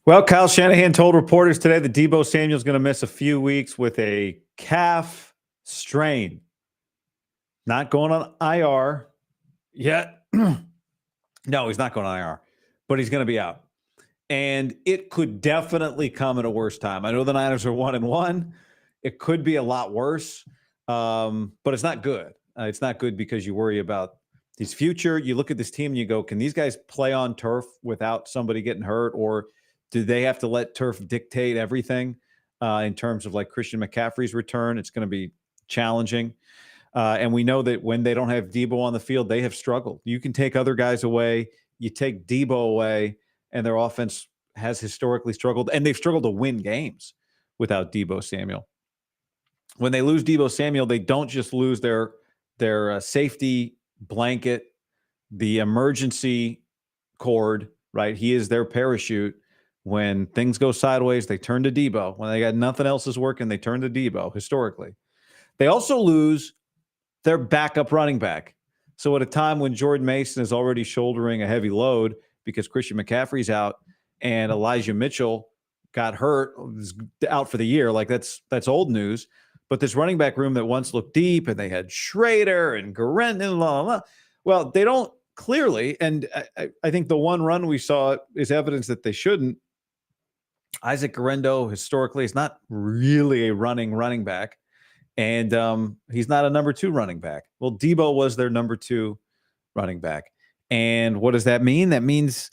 Well, Kyle Shanahan told reporters today that Deebo Samuel is going to miss a few weeks with a calf strain. Not going on IR yet. No, he's not going on IR, but he's going to be out. And it could definitely come at a worse time. I know the Niners are 1-1. It could be a lot worse, but it's not good. It's not good because you worry about his future. You look at this team and you go, can these guys play on turf without somebody getting hurt? Or do they have to let turf dictate everything in terms of like Christian McCaffrey's return? It's going to be challenging. And we know that when they don't have Deebo on the field, they have struggled. You can take other guys away. You take Deebo away, and their offense has historically struggled, and they've struggled to win games without Deebo Samuel. When they lose Deebo Samuel, they don't just lose their safety blanket, the emergency cord, right? He is their parachute. When things go sideways, they turn to Deebo. When they got nothing else is working, they turn to Deebo historically. They also lose their backup running back. So at a time when Jordan Mason is already shouldering a heavy load because Christian McCaffrey's out and Elijah Mitchell got hurt, is out for the year, like that's old news. But this running back room that once looked deep, and they had Schrader and Garrett and blah, blah, blah. Well, they don't clearly, and I think the one run we saw is evidence that they shouldn't. Isaac Garendo historically is not really a running back. And he's not a number 2 running back. Well, Deebo was their number 2 running back. And what does that mean? That means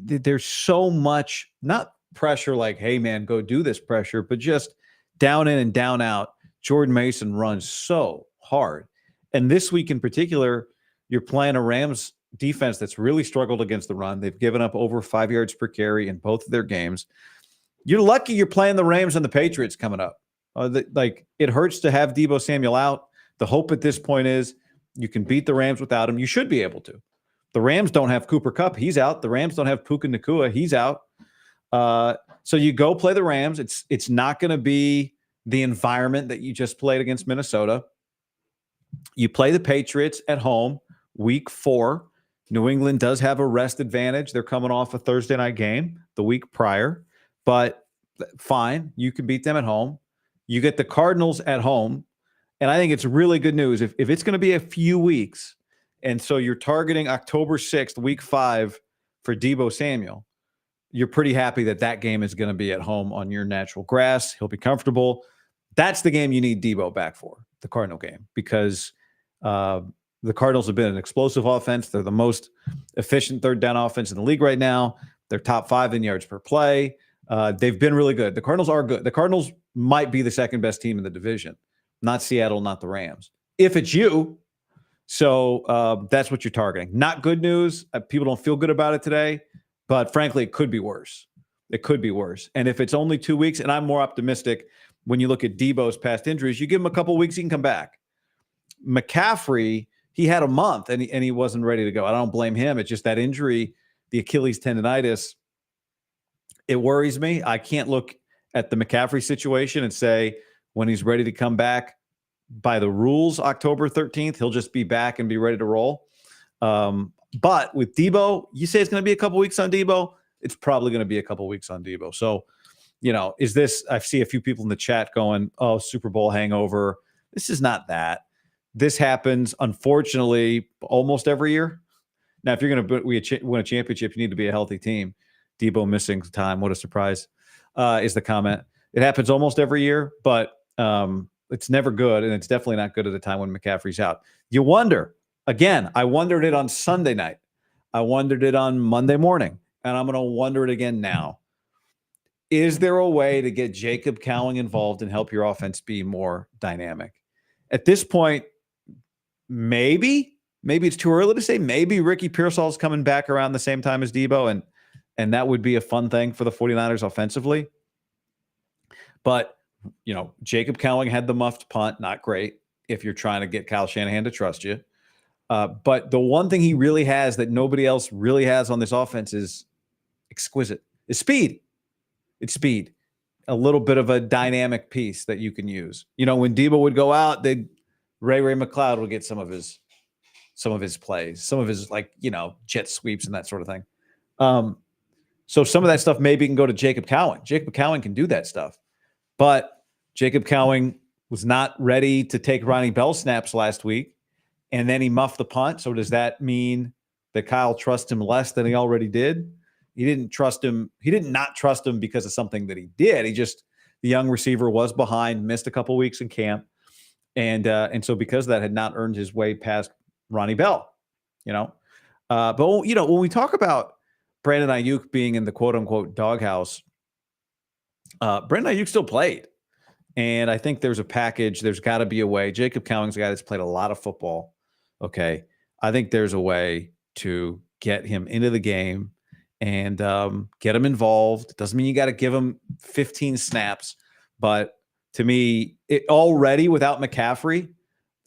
that there's so much, not pressure like, hey, man, go do this pressure, but just down in and down out. Jordan Mason runs so hard. And this week in particular, you're playing a Rams defense that's really struggled against the run. They've given up over 5 yards per carry in both of their games. You're lucky you're playing the Rams and the Patriots coming up. Like it hurts to have Deebo Samuel out. The hope at this point is you can beat the Rams without him. You should be able to. The Rams don't have Cooper Kupp. He's out. The Rams don't have Puka Nacua. He's out. So you go play the Rams. It's not going to be the environment that you just played against Minnesota. You play the Patriots at home, week 4. New England does have a rest advantage. They're coming off a Thursday night game the week prior, but fine. You can beat them at home. You get the Cardinals at home, and I think it's really good news. If it's going to be a few weeks, and so you're targeting October 6th, week 5 for Deebo Samuel, you're pretty happy that game is going to be at home on your natural grass. He'll be comfortable. That's the game you need Deebo back for, the Cardinal game, because the Cardinals have been an explosive offense. They're the most efficient third down offense in the league right now. They're top 5 in yards per play. They've been really good. The Cardinals are good. The Cardinals might be the second best team in the division, not Seattle, not the Rams, if it's you. So that's what you're targeting. Not good news. People don't feel good about it today, but frankly, it could be worse. It could be worse. And if it's only 2 weeks, and I'm more optimistic when you look at Deebo's past injuries, you give him a couple weeks, he can come back. McCaffrey, he had a month and he wasn't ready to go. I don't blame him. It's just that injury, the Achilles tendonitis, it worries me. I can't look at the McCaffrey situation and say when he's ready to come back by the rules, October 13th, he'll just be back and be ready to roll. But with Deebo, you say it's going to be a couple weeks on Deebo. It's probably going to be a couple weeks on Deebo. So, is this, I see a few people in the chat going, oh, Super Bowl hangover. This is not that. This happens, unfortunately, almost every year. Now, if you're going to win a championship, you need to be a healthy team. Deebo missing time. What a surprise, is the comment. It happens almost every year, but it's never good, and it's definitely not good at a time when McCaffrey's out. You wonder, again, I wondered it on Sunday night. I wondered it on Monday morning, and I'm going to wonder it again now. Is there a way to get Jacob Cowing involved and help your offense be more dynamic? At this point, maybe it's too early to say. Maybe Ricky Pearsall's coming back around the same time as Deebo, and that would be a fun thing for the 49ers offensively. But, Jacob Cowing had the muffed punt. Not great if you're trying to get Kyle Shanahan to trust you. But the one thing he really has that nobody else really has on this offense is speed. It's speed. A little bit of a dynamic piece that you can use. When Deebo would go out, Ray McLeod would get some of his plays, some of his jet sweeps and that sort of thing. So some of that stuff maybe can go to Jacob Cowing. Jacob Cowing can do that stuff. But Jacob Cowing was not ready to take Ronnie Bell snaps last week, and then he muffed the punt. So does that mean that Kyle trusts him less than he already did? He didn't trust him. He did not trust him because of something that he did. The young receiver was behind, missed a couple weeks in camp. And so because of that had not earned his way past Ronnie Bell, but when we talk about Brandon Aiyuk being in the quote unquote doghouse, Brandon Aiyuk still played. And I think there's a package. There's got to be a way. Jacob Cowing's a guy that's played a lot of football. Okay. I think there's a way to get him into the game and get him involved. Doesn't mean you got to give him 15 snaps. But to me, already without McCaffrey,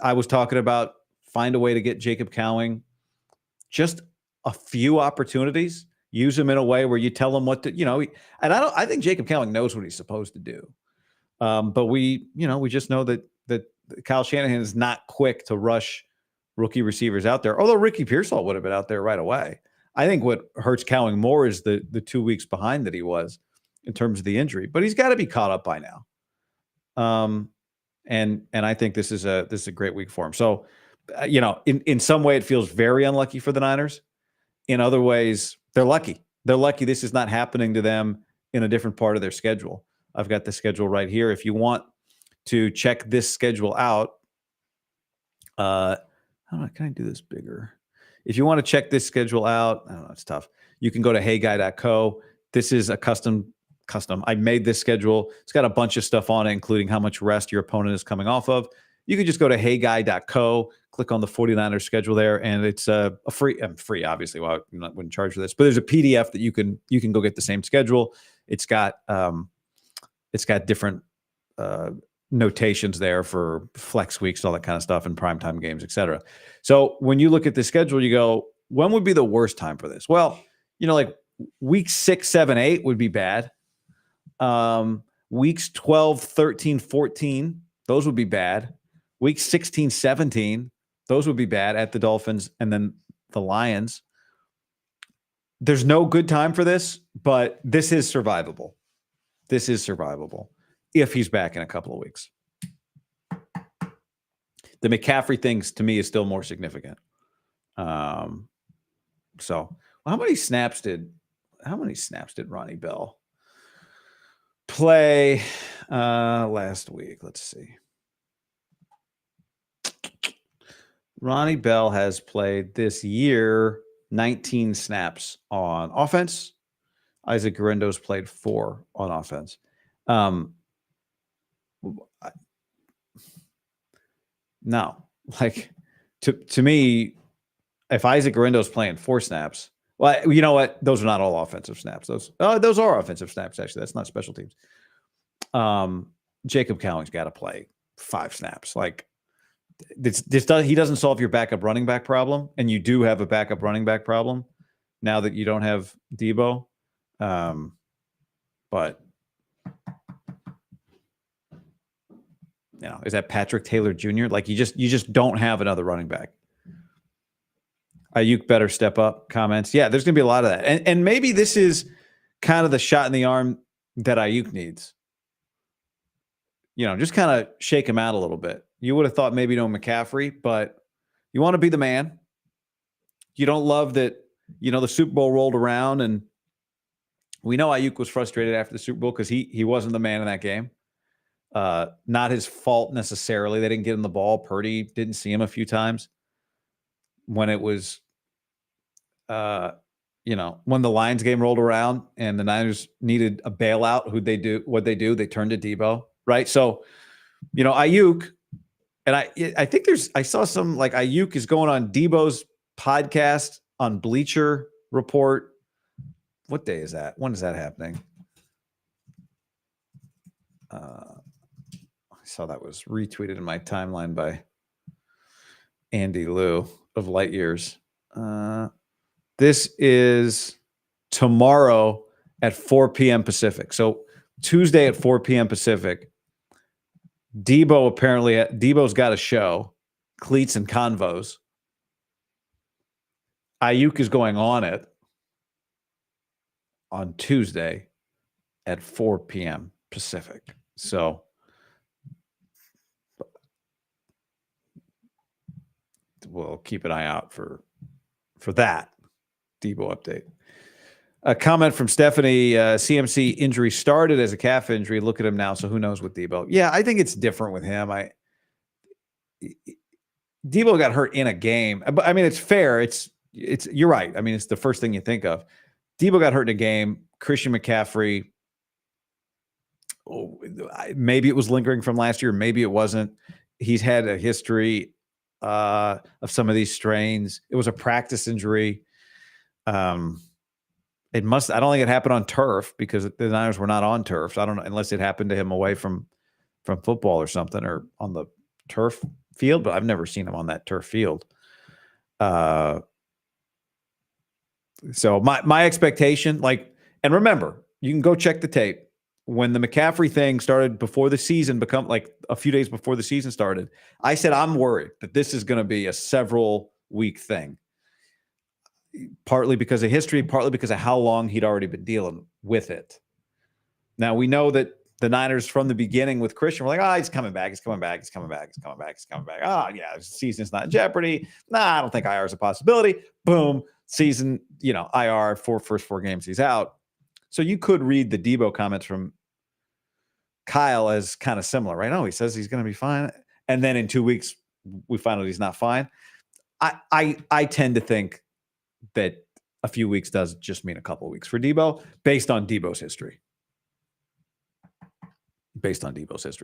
I was talking about find a way to get Jacob Cowing just a few opportunities. Use him in a way where you tell him what to, and I think Jacob Cowing knows what he's supposed to do. But we just know that Kyle Shanahan is not quick to rush rookie receivers out there. Although Ricky Pearsall would have been out there right away. I think what hurts Cowing more is the 2 weeks behind that he was in terms of the injury. But he's got to be caught up by now. And I think this is a great week for him. So, in some way it feels very unlucky for the Niners. In other ways, they're lucky. They're lucky this is not happening to them in a different part of their schedule. I've got the schedule right here. If you want to check this schedule out, can I do this bigger? If you want to check this schedule out, I don't know, it's tough. You can go to heyguy.co. This is a custom. I made this schedule. It's got a bunch of stuff on it, including how much rest your opponent is coming off of. You can just go to heyguy.co, click on the 49ers schedule there, and it's free, obviously. Well, I wouldn't charge for this, but there's a PDF that you can go get the same schedule. It's got different notations there for flex weeks, all that kind of stuff, and primetime games, et cetera. So when you look at the schedule, you go, when would be the worst time for this? Well, like week 6, 7, 8 would be bad. Weeks 12, 13, 14, those would be bad. Weeks 16, 17, those would be bad at the Dolphins and then the Lions. There's no good time for this, but this is survivable. This is survivable if he's back in a couple of weeks. The McCaffrey things to me is still more significant. How many snaps did Ronnie Bell play last week? Let's see. Ronnie Bell has played this year 19 snaps on offense. Isaac Guerendo's played 4 on offense. No, like to me, if Isaac Guerendo's playing 4 snaps, well, you know what? Those are not all offensive snaps. Those are offensive snaps. Actually, that's not special teams. Jacob Cowing's got to play 5 snaps. Like he doesn't solve your backup running back problem, and you do have a backup running back problem now that you don't have Deebo. But is that Patrick Taylor Jr.? Like you just don't have another running back. Aiyuk better step up. Comments. Yeah, there's gonna be a lot of that, and maybe this is kind of the shot in the arm that Aiyuk needs. Just kind of shake him out a little bit. You would have thought maybe no McCaffrey, but you want to be the man. You don't love that. The Super Bowl rolled around, and we know Aiyuk was frustrated after the Super Bowl because he wasn't the man in that game. Not his fault necessarily. They didn't get him the ball. Purdy didn't see him a few times. When it was, when the Lions game rolled around and the Niners needed a bailout, what'd they do? They turned to Deebo, right? So, Aiyuk, and I think I saw some like Aiyuk is going on Deebo's podcast on Bleacher Report. What day is that? When is that happening? I saw that was retweeted in my timeline by Andy Liu of Light Years. This is tomorrow at 4 p.m. Pacific. So Tuesday at 4 p.m. Pacific. Deebo's got a show, Cleats and Convos. Aiyuk is going on it. on Tuesday at 4 p.m. Pacific. So we'll keep an eye out for that Deebo update. A comment from Stephanie, CMC injury started as a calf injury. Look at him now. So who knows with Deebo? Yeah, I think it's different with him. Deebo got hurt in a game. But I mean, it's fair. You're right. I mean, it's the first thing you think of. Deebo got hurt in a game. Christian McCaffrey, maybe it was lingering from last year. Maybe it wasn't. He's had a history of some of these strains. It was a practice injury. It must. I don't think it happened on turf because the Niners were not on turf. So I don't know unless it happened to him away from football or something or on the turf field. But I've never seen him on that turf field. So my expectation, and remember, you can go check the tape. When the McCaffrey thing started before the season, a few days before the season started, I said I'm worried that this is going to be a several week thing. Partly because of history, partly because of how long he'd already been dealing with it. Now, we know that the Niners from the beginning with Christian were like, he's coming back, he's coming back, he's coming back, he's coming back, he's coming back. Yeah, the season's not in jeopardy. I don't think IR is a possibility. Boom, season, IR, first four games, he's out. So you could read the Deebo comments from Kyle as kind of similar, right? Oh, he says he's going to be fine. And then in 2 weeks, we find out he's not fine. I tend to think that a few weeks does just mean a couple of weeks for Deebo based on Deebo's history.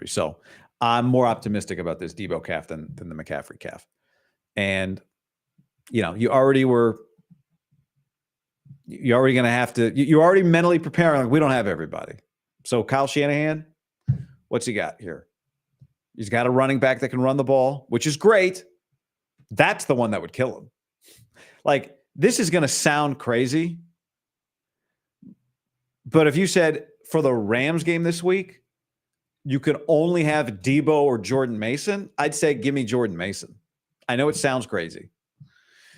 So I'm more optimistic about this Deebo calf than the McCaffrey calf. And, you're already going to have to, you're already mentally preparing. We don't have everybody. So Kyle Shanahan, what's he got here? He's got a running back that can run the ball, which is great. That's the one that would kill him. This is going to sound crazy, but if you said for the Rams game this week, you could only have Deebo or Jordan Mason, I'd say give me Jordan Mason. I know it sounds crazy.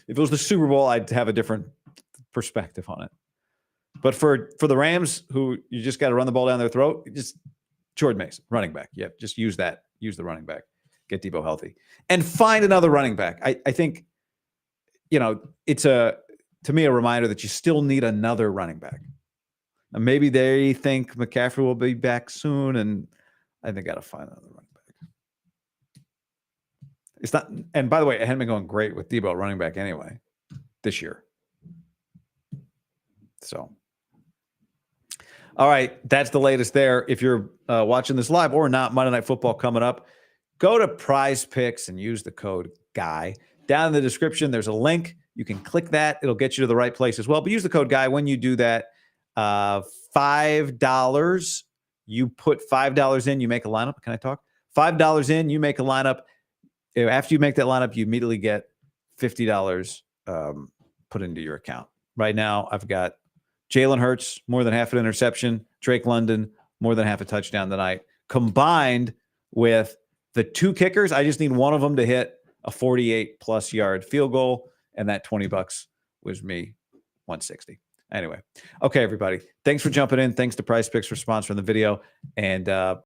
If it was the Super Bowl, I'd have a different perspective on it. But for the Rams, who you just got to run the ball down their throat, just Jordan Mason, running back. Yeah, just use that. Use the running back. Get Deebo healthy. And find another running back. I think it's to me a reminder that you still need another running back. And maybe they think McCaffrey will be back soon, and I think got to find another running back. It's not. And by the way, it hadn't been going great with Deebo running back anyway this year. So, all right, that's the latest there. If you're watching this live or not, Monday Night Football coming up. Go to Prize Picks and use the code GUY. Down in the description, there's a link. You can click that. It'll get you to the right place as well. But use the code GUY when you do that. $5. You put $5 in, you make a lineup. Can I talk? $5 in, you make a lineup. After you make that lineup, you immediately get $50 put into your account. Right now, I've got Jalen Hurts, more than half an interception. Drake London, more than half a touchdown tonight. Combined with the two kickers, I just need one of them to hit a 48-plus yard field goal, and that $20 was me, 160. Anyway, okay, everybody. Thanks for jumping in. Thanks to Prize Picks for sponsoring the video. And